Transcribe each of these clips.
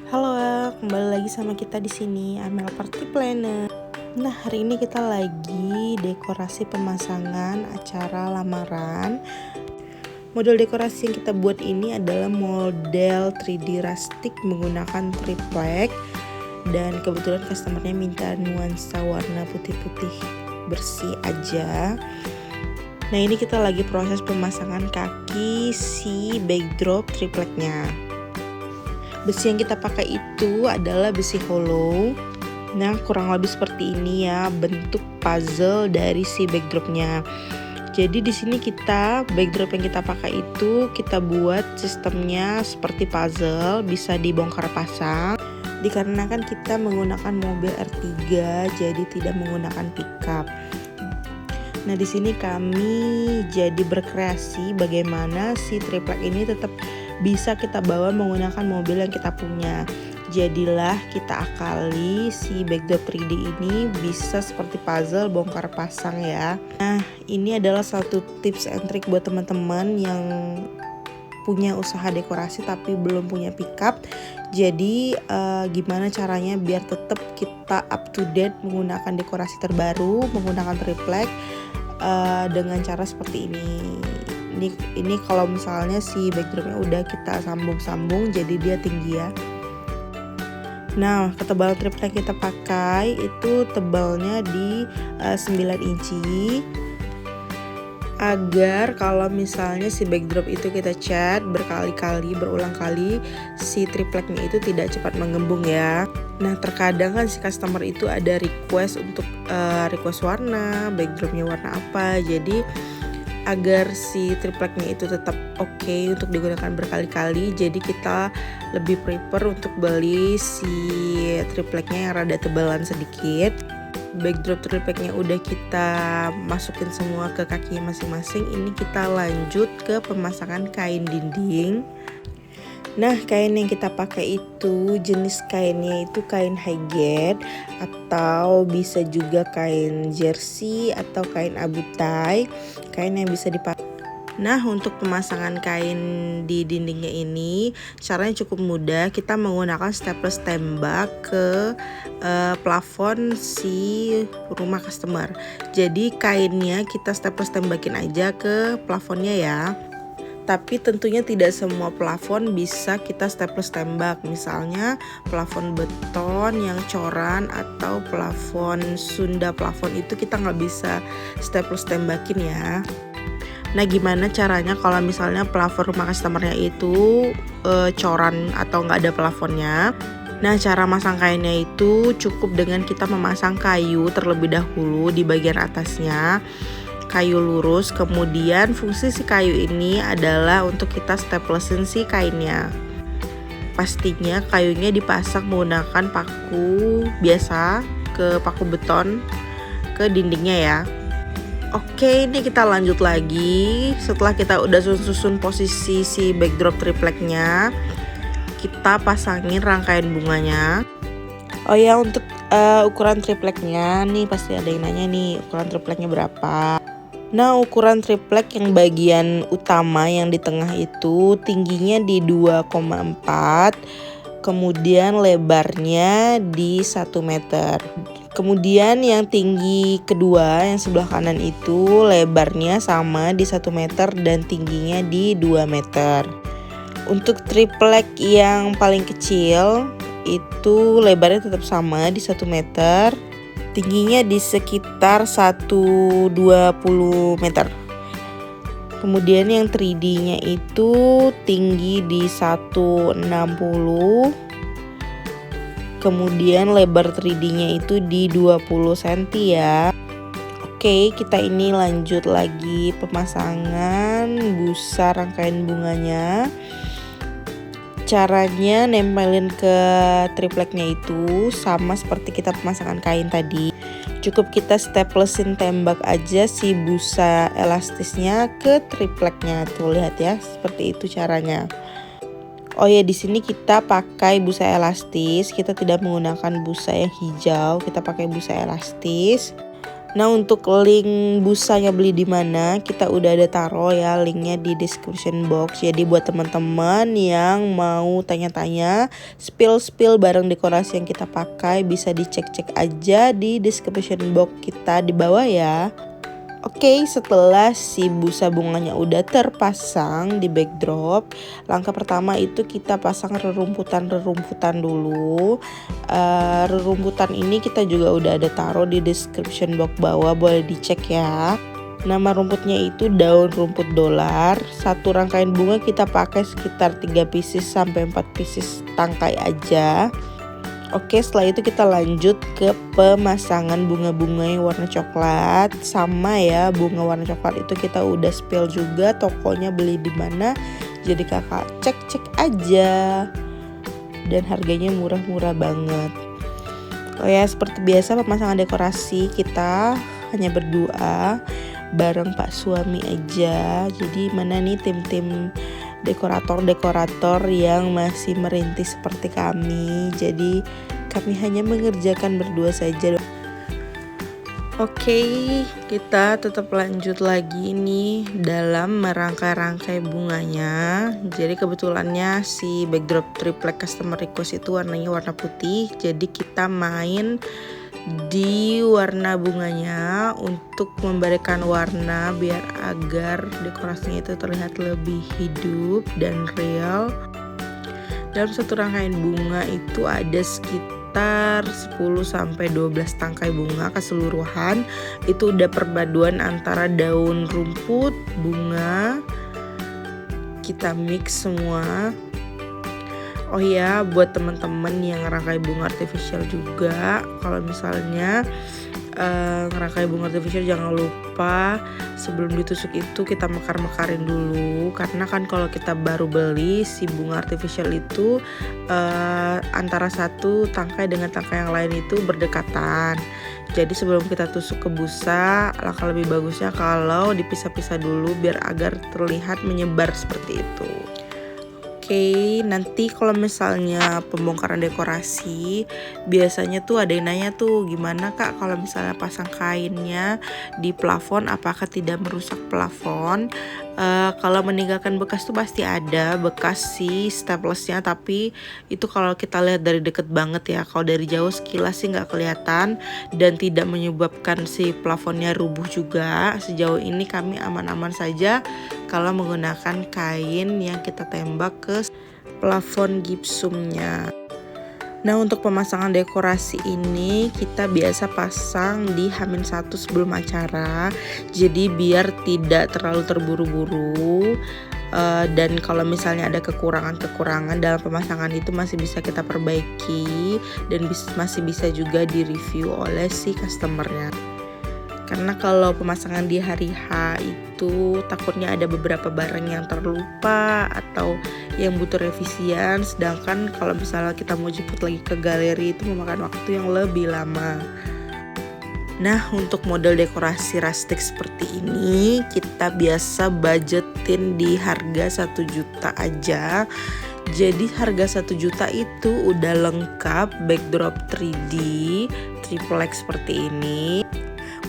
Halo, kembali lagi sama kita di sini, Amel Party Planner. Nah, hari ini kita lagi dekorasi pemasangan acara lamaran. Model dekorasi yang kita buat ini adalah model 3D rustic menggunakan triplek. Dan kebetulan customernya minta nuansa warna putih-putih bersih aja. Nah, ini kita lagi proses pemasangan kaki si backdrop tripleknya. Besi yang kita pakai itu adalah besi hollow. Nah, kurang lebih seperti ini ya bentuk puzzle dari si backdropnya. Jadi di sini kita backdrop yang kita pakai itu kita buat sistemnya seperti puzzle, bisa dibongkar pasang. Dikarenakan kita menggunakan mobil R3, jadi tidak menggunakan pickup. Nah, di sini kami jadi berkreasi bagaimana si triplek ini tetap bisa kita bawa menggunakan mobil yang kita punya. Jadilah kita akali si backdrop 3D ini bisa seperti puzzle bongkar pasang ya. Nah, ini adalah satu tips and trick buat teman-teman yang punya usaha dekorasi tapi belum punya pickup. Jadi gimana caranya biar tetap kita up to date menggunakan dekorasi terbaru, menggunakan triplek dengan cara seperti ini. Ini kalau misalnya si backdropnya udah kita sambung-sambung jadi dia tinggi ya. Nah, ketebalan triplek kita pakai itu tebalnya di 9 inci agar kalau misalnya si backdrop itu kita cat berkali-kali, berulang kali, si tripleknya itu tidak cepat menggembung ya. Nah, terkadang kan si customer itu ada request untuk request warna, backdropnya warna apa. Jadi agar si tripleknya itu tetap oke untuk digunakan berkali-kali, jadi kita lebih prefer untuk beli si tripleknya yang rada tebalan sedikit. Backdrop tripleknya udah kita masukin semua ke kakinya masing-masing. Ini kita lanjut ke pemasangan kain dinding. Nah, kain yang kita pakai itu jenis kainnya itu kain high atau bisa juga kain jersey atau kain abu tie, kain yang bisa dipakai. Nah, untuk pemasangan kain di dindingnya ini caranya cukup mudah. Kita menggunakan staples tembak ke plafon si rumah customer. Jadi kainnya kita staples tembakin aja ke plafonnya ya. Tapi tentunya tidak semua plafon bisa kita staples tembak. Misalnya plafon beton yang coran atau plafon Sunda plafon itu kita nggak bisa staples tembakin ya. Nah, gimana caranya kalau misalnya plafon rumah customernya itu coran atau nggak ada plafonnya? Nah, cara masang kainnya itu cukup dengan kita memasang kayu terlebih dahulu di bagian atasnya. Kayu lurus, kemudian fungsi si kayu ini adalah untuk kita staplesin si kainnya. Pastinya kayunya dipasang menggunakan paku biasa ke paku beton ke dindingnya ya. Oke, ini kita lanjut lagi. Setelah kita udah susun posisi si backdrop tripleknya, kita pasangin rangkaian bunganya. Oh ya, untuk ukuran tripleknya nih pasti ada yang nanya nih ukuran tripleknya berapa. Nah, ukuran triplek yang bagian utama yang di tengah itu tingginya di 2,4, kemudian lebarnya di 1 meter. Kemudian yang tinggi kedua yang sebelah kanan itu lebarnya sama di 1 meter dan tingginya di 2 meter. Untuk triplek yang paling kecil itu lebarnya tetap sama di 1 meter. Tingginya di sekitar 120 meter. Kemudian yang 3D-nya itu tinggi di 160. Kemudian lebar 3D-nya itu di 20 cm ya. Oke, kita ini lanjut lagi pemasangan busa rangkaian bunganya. Caranya nempelin ke tripleknya itu sama seperti kita pemasangan kain tadi. Cukup kita staplesin tembak aja si busa elastisnya ke tripleknya. Tuh lihat ya, seperti itu caranya. Oh ya, di sini kita pakai busa elastis. Kita tidak menggunakan busa yang hijau, kita pakai busa elastis. Nah, untuk link busanya beli di mana kita udah ada taruh ya linknya di description box. Jadi buat teman-teman yang mau tanya-tanya spill barang dekorasi yang kita pakai bisa dicek-cek aja di description box kita di bawah ya. Oke, setelah si busa bunganya udah terpasang di backdrop, langkah pertama itu kita pasang rerumputan dulu. Rerumputan ini kita juga udah ada taruh di description box bawah, boleh dicek ya. Nama rumputnya itu daun rumput dolar. Satu rangkaian bunga kita pakai sekitar 3 pieces sampai 4 pieces tangkai aja. Oke, setelah itu kita lanjut ke pemasangan bunga-bunga yang warna coklat. Sama ya, bunga warna coklat itu kita udah spill juga tokonya beli di mana. Jadi kakak cek aja. Dan harganya murah-murah banget. Oh ya, seperti biasa pemasangan dekorasi kita hanya berdua bareng Pak suami aja. Jadi mana nih tim-tim dekorator yang masih merintis seperti kami. Jadi kami hanya mengerjakan berdua saja. Oke, kita tetap lanjut lagi nih dalam merangkai-rangkai bunganya. Jadi kebetulannya si backdrop triplek customer request itu warnanya warna putih. Jadi kita main di warna bunganya untuk memberikan warna biar agar dekorasinya itu terlihat lebih hidup dan real. Dalam satu rangkaian bunga itu ada sekitar 10-12 tangkai bunga keseluruhan. Itu udah perpaduan antara daun rumput, bunga, kita mix semua. Oh ya, buat teman-teman yang ngerangkai bunga artificial juga, kalau misalnya ngerangkai bunga artificial jangan lupa sebelum ditusuk itu kita mekarin dulu, karena kan kalau kita baru beli si bunga artificial itu antara satu tangkai dengan tangkai yang lain itu berdekatan. Jadi sebelum kita tusuk ke busa, langkah lebih bagusnya kalau dipisah-pisah dulu biar agar terlihat menyebar seperti itu. Oke, nanti kalau misalnya pembongkaran dekorasi biasanya tuh ada yang nanya tuh gimana kak kalau misalnya pasang kainnya di plafon apakah tidak merusak plafon. Kalau meninggalkan bekas tuh pasti ada bekas si staplesnya, tapi itu kalau kita lihat dari deket banget ya. Kalau dari jauh sekilas sih nggak kelihatan dan tidak menyebabkan si plafonnya rubuh juga. Sejauh ini kami aman-aman saja kalau menggunakan kain yang kita tembak ke plafon gipsumnya. Nah, untuk pemasangan dekorasi ini kita biasa pasang di H-1 sebelum acara. Jadi biar tidak terlalu terburu-buru. Dan kalau misalnya ada kekurangan dalam pemasangan itu masih bisa kita perbaiki dan masih bisa juga direview oleh si customernya. Karena kalau pemasangan di hari H itu takutnya ada beberapa barang yang terlupa atau yang butuh revisian. Sedangkan kalau misalnya kita mau jemput lagi ke galeri itu memakan waktu yang lebih lama. Nah, untuk model dekorasi rustic seperti ini kita biasa budgetin di harga 1 juta aja. Jadi harga 1 juta itu udah lengkap backdrop 3D triplek seperti ini.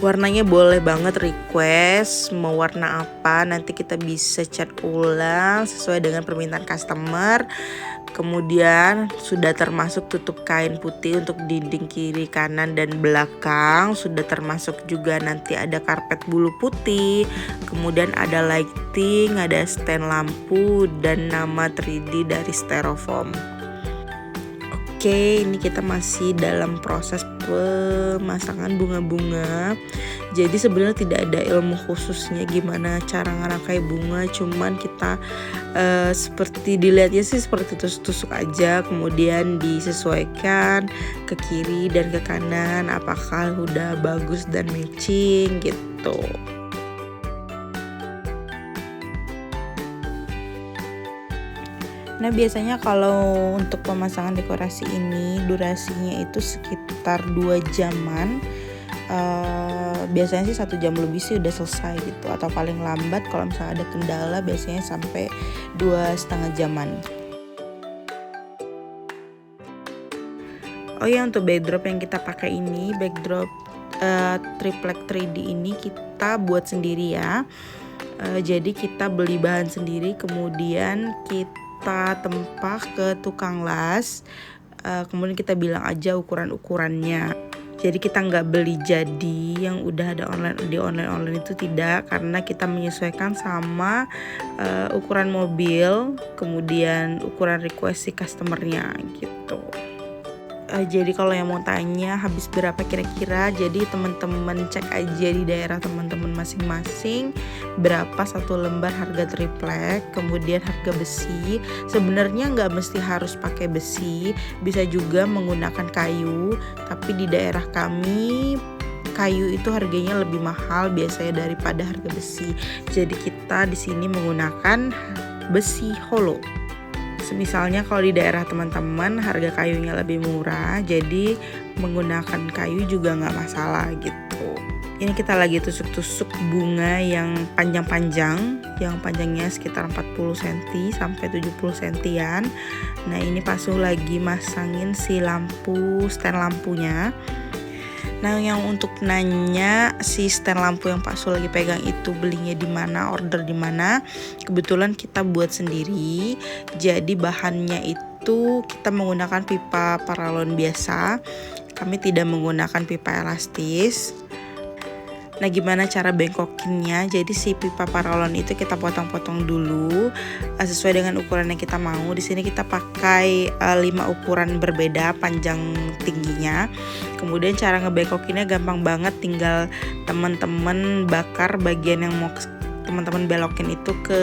Warnanya boleh banget request mau warna apa, nanti kita bisa cat ulang sesuai dengan permintaan customer. Kemudian sudah termasuk tutup kain putih untuk dinding kiri, kanan, dan belakang. Sudah termasuk juga nanti ada karpet bulu putih. Kemudian ada lighting, ada stand lampu, dan nama 3D dari styrofoam. Oke, ini kita masih dalam proses pemasangan bunga-bunga. Jadi sebenarnya tidak ada ilmu khususnya gimana cara ngerangkai bunga, cuman kita seperti dilihatnya sih seperti tusuk-tusuk aja, kemudian disesuaikan ke kiri dan ke kanan apakah udah bagus dan matching gitu. Nah, biasanya kalau untuk pemasangan dekorasi ini durasinya itu sekitar 2 jaman. Biasanya sih 1 jam lebih sih udah selesai gitu, atau paling lambat kalau misalnya ada kendala biasanya sampai 2,5 jaman. Oh ya, untuk backdrop yang kita pakai ini backdrop triplek 3D ini kita buat sendiri ya. Jadi kita beli bahan sendiri, kemudian kita tempah ke tukang las, kemudian kita bilang aja ukurannya. Jadi kita nggak beli jadi yang udah ada di online itu, tidak, karena kita menyesuaikan sama ukuran mobil, kemudian ukuran request si customernya gitu. Jadi kalau yang mau tanya habis berapa kira-kira, jadi teman-teman cek aja di daerah teman-teman masing-masing berapa satu lembar harga triplek, kemudian harga besi. Sebenarnya nggak mesti harus pakai besi, bisa juga menggunakan kayu, tapi di daerah kami kayu itu harganya lebih mahal biasanya daripada harga besi. Jadi kita di sini menggunakan besi holo. Misalnya kalau di daerah teman-teman harga kayunya lebih murah, jadi menggunakan kayu juga nggak masalah gitu. Ini kita lagi tusuk-tusuk bunga yang panjang-panjang, yang panjangnya sekitar 40 cm sampai 70 cm-an. Nah ini Pak Su lagi masangin si stand lampunya. Nah yang untuk nanya si stand lampu yang Pak Sul lagi pegang itu belinya di mana, order di mana, kebetulan kita buat sendiri. Jadi bahannya itu kita menggunakan pipa paralon biasa, kami tidak menggunakan pipa elastis. Nah gimana cara bengkokinnya? Jadi si pipa paralon itu kita potong-potong dulu sesuai dengan ukuran yang kita mau. Di sini kita pakai 5 ukuran berbeda panjang tingginya. Kemudian cara ngebengkokinnya gampang banget, tinggal teman-teman bakar bagian yang mau teman-teman belokin itu ke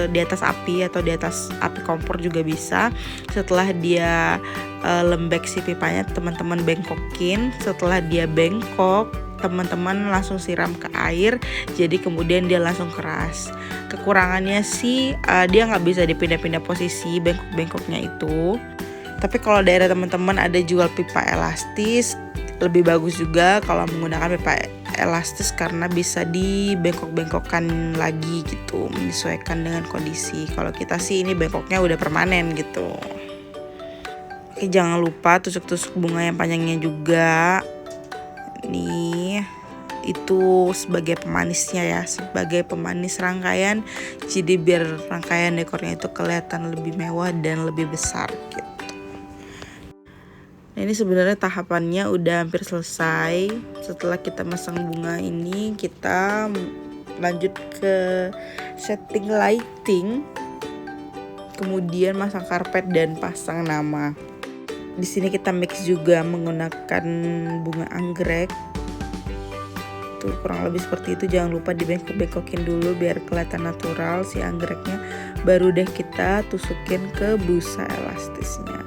di atas api atau di atas api kompor juga bisa. Setelah dia lembek si pipanya, teman-teman bengkokin. Setelah dia bengkok, teman-teman langsung siram ke air, jadi kemudian dia langsung keras. Kekurangannya sih dia nggak bisa dipindah-pindah posisi bengkok-bengkoknya itu. Tapi kalau daerah teman-teman ada jual pipa elastis, lebih bagus juga kalau menggunakan pipa elastis karena bisa dibengkok-bengkokkan lagi gitu, menyesuaikan dengan kondisi. Kalau kita sih ini bengkoknya udah permanen gitu. Oke, jangan lupa tusuk-tusuk bunga yang panjangnya juga. Nih itu sebagai pemanisnya ya, sebagai pemanis rangkaian, jadi biar rangkaian dekornya itu kelihatan lebih mewah dan lebih besar gitu. Nah ini sebenarnya tahapannya udah hampir selesai. Setelah kita masang bunga ini, kita lanjut ke setting lighting, kemudian masang karpet dan pasang nama. Di sini kita mix juga menggunakan bunga anggrek. Tuh kurang lebih seperti itu. Jangan lupa dibengkok-bengkokin dulu biar kelihatan natural si anggreknya. Baru deh kita tusukin ke busa elastisnya.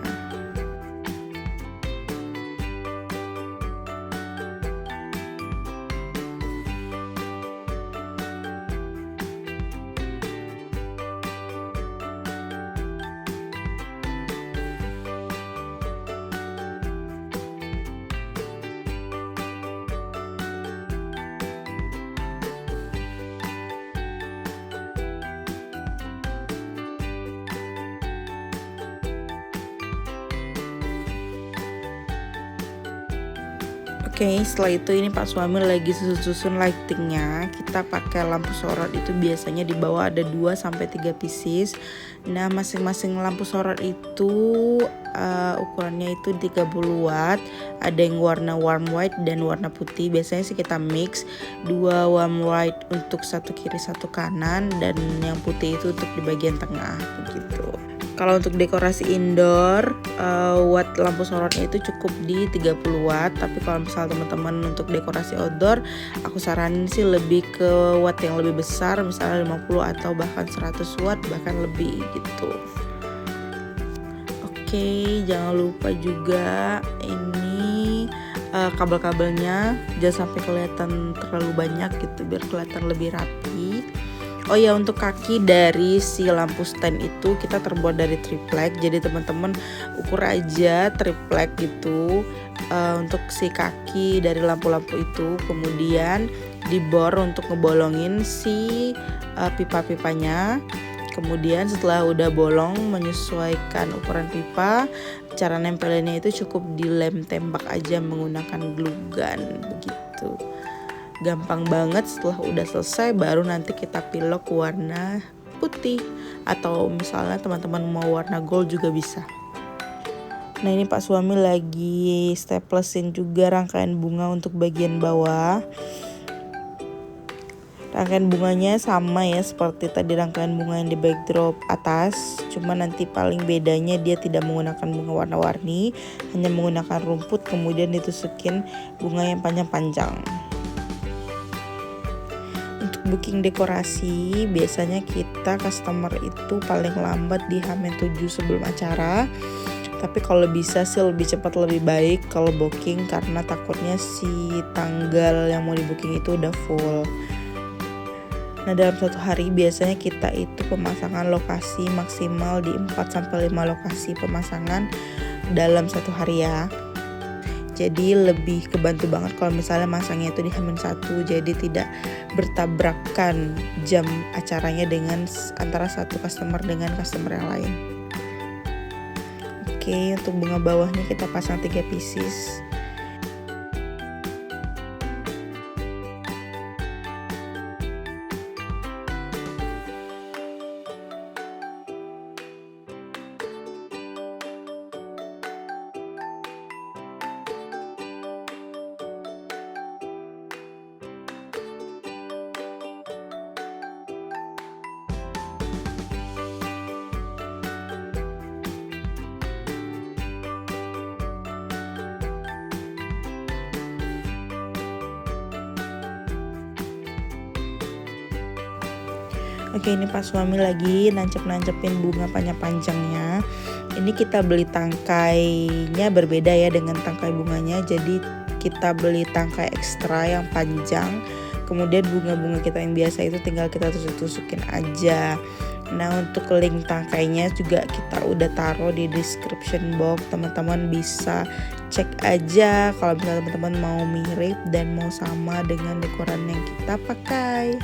Oke, setelah itu ini Pak suami lagi susun lightingnya. Kita pakai lampu sorot itu biasanya di bawah ada 2-3 pieces. Nah masing-masing lampu sorot itu ukurannya itu 30 watt. Ada yang warna warm white dan warna putih. Biasanya sih kita mix 2 warm white untuk satu kiri satu kanan, dan yang putih itu untuk di bagian tengah begitu. Kalau untuk dekorasi indoor, watt lampu sorotnya itu cukup di 30 watt. Tapi kalau misalnya teman-teman untuk dekorasi outdoor, aku saranin sih lebih ke watt yang lebih besar, misalnya 50 atau bahkan 100 watt, bahkan lebih gitu. Oke, jangan lupa juga ini kabel-kabelnya jangan sampai kelihatan terlalu banyak gitu, biar kelihatan lebih rapi. Oh ya, untuk kaki dari si lampu stand itu kita terbuat dari triplek. Jadi teman-teman ukur aja triplek gitu untuk si kaki dari lampu-lampu itu. Kemudian dibor untuk ngebolongin si pipa-pipanya. Kemudian setelah udah bolong, menyesuaikan ukuran pipa, cara nempelinnya itu cukup dilem tembak aja menggunakan glue gun begitu. Gampang banget. Setelah udah selesai baru nanti kita pilok warna putih, atau misalnya teman-teman mau warna gold juga bisa. Nah, ini Pak suami lagi staplesin juga rangkaian bunga untuk bagian bawah. Rangkaian bunganya sama ya seperti tadi rangkaian bunga yang di backdrop atas, cuma nanti paling bedanya dia tidak menggunakan bunga warna-warni, hanya menggunakan rumput kemudian ditusukin bunga yang panjang-panjang. Untuk booking dekorasi biasanya kita customer itu paling lambat di H-7 sebelum acara. Tapi kalau bisa sih lebih cepat lebih baik kalau booking, karena takutnya si tanggal yang mau di booking itu udah full. Nah, dalam satu hari biasanya kita itu pemasangan lokasi maksimal di 4-5 lokasi pemasangan dalam satu hari ya. Jadi lebih kebantu banget kalau misalnya masangnya itu di H-1, jadi tidak bertabrakan jam acaranya dengan antara satu customer dengan customer yang lain. Oke, untuk bunga bawahnya kita pasang 3 pieces. Oke, ini Pak suami lagi nancep-nancepin bunga panjang-panjangnya. Ini kita beli tangkainya berbeda ya dengan tangkai bunganya. Jadi kita beli tangkai ekstra yang panjang. Kemudian bunga-bunga kita yang biasa itu tinggal kita tusuk-tusukin aja. Nah, untuk link tangkainya juga kita udah taruh di description box. Teman-teman bisa cek aja kalau misalnya teman-teman mau mirip dan mau sama dengan dekoran yang kita pakai.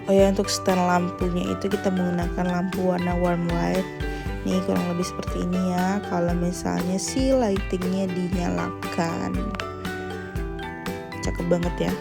Oh ya, untuk stand lampunya itu kita menggunakan lampu warna warm white. Nih kurang lebih seperti ini ya. Kalau misalnya si lightingnya dinyalakan, cakep banget ya.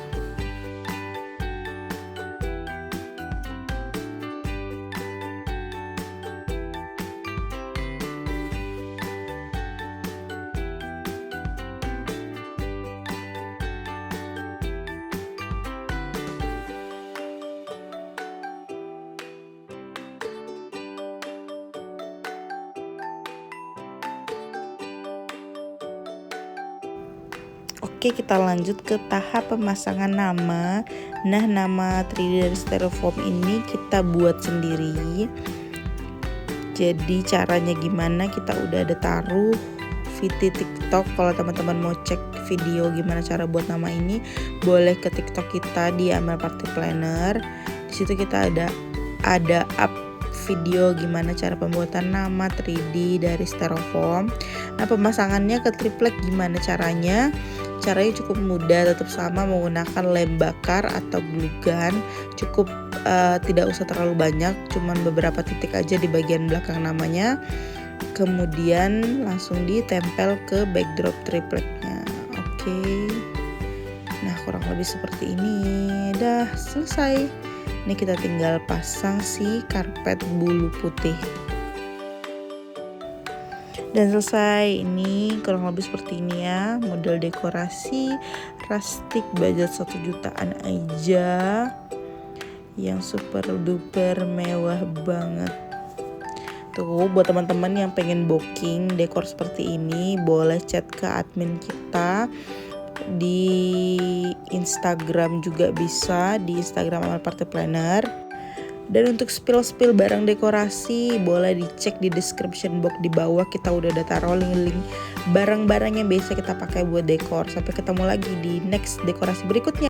Oke, kita lanjut ke tahap pemasangan nama. Nah, nama 3D dari styrofoam ini kita buat sendiri. Jadi caranya gimana, kita udah ada taruh video TikTok. Kalau teman-teman mau cek video gimana cara buat nama ini, boleh ke TikTok kita di Amel Party Planner. Di situ kita ada up video gimana cara pembuatan nama 3D dari styrofoam. Nah, pemasangannya ke triplek gimana caranya? Caranya cukup mudah, tetap sama menggunakan lem bakar atau glue gun. Cukup tidak usah terlalu banyak, cuman beberapa titik aja di bagian belakang namanya. Kemudian langsung ditempel ke backdrop tripleknya. Oke. Nah, kurang lebih seperti ini. Dah selesai. Ini kita tinggal pasang si karpet bulu putih. Dan selesai. Ini kurang lebih seperti ini ya, model dekorasi rustic budget 1 jutaan aja, yang super duper mewah banget. Tuh, buat teman-teman yang pengen booking dekor seperti ini, boleh chat ke admin kita di Instagram juga bisa, di Instagram Amal Party Planner. Dan untuk spill barang dekorasi boleh dicek di description box di bawah, kita udah ada taruh link barang-barang yang biasa kita pakai buat dekor. Sampai ketemu lagi di next dekorasi berikutnya.